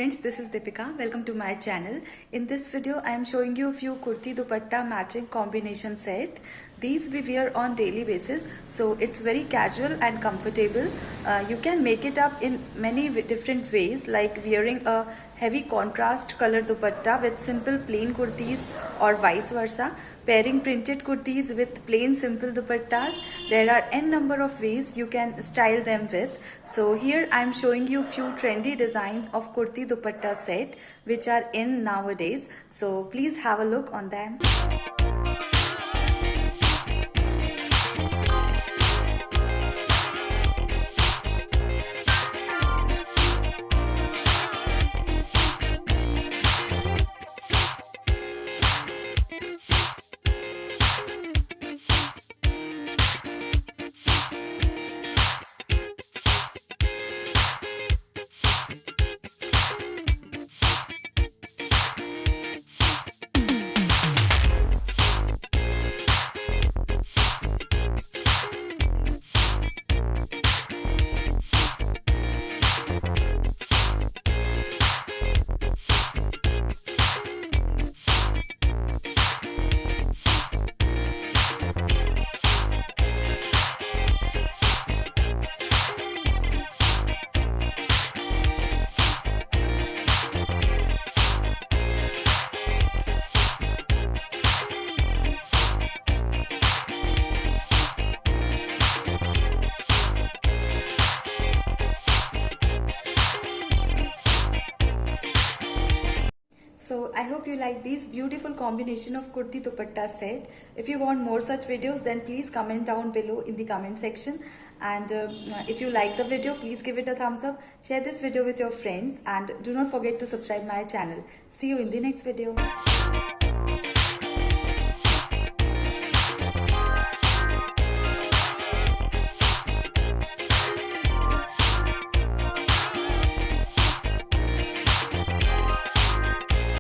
friends, this is Deepika. Welcome to my channel. In this video, I am showing you a few kurti dupatta matching combination set. These we wear on daily basis, so it's very casual and comfortable. You can make it up in many different ways, like wearing a heavy contrast color dupatta with simple plain kurtis or vice versa. Pairing printed kurtis with plain simple dupattas. There are n number of ways you can style them with. So here I am showing you few trendy designs of kurti dupatta set which are in nowadays. So please have a look on them. So I hope you like these beautiful combination of kurti dupatta set. If you want more such videos, then please comment down below in the comment section. And if you like the video, please give it a thumbs up. Share this video with your friends and do not forget to subscribe my channel. See you in the next video.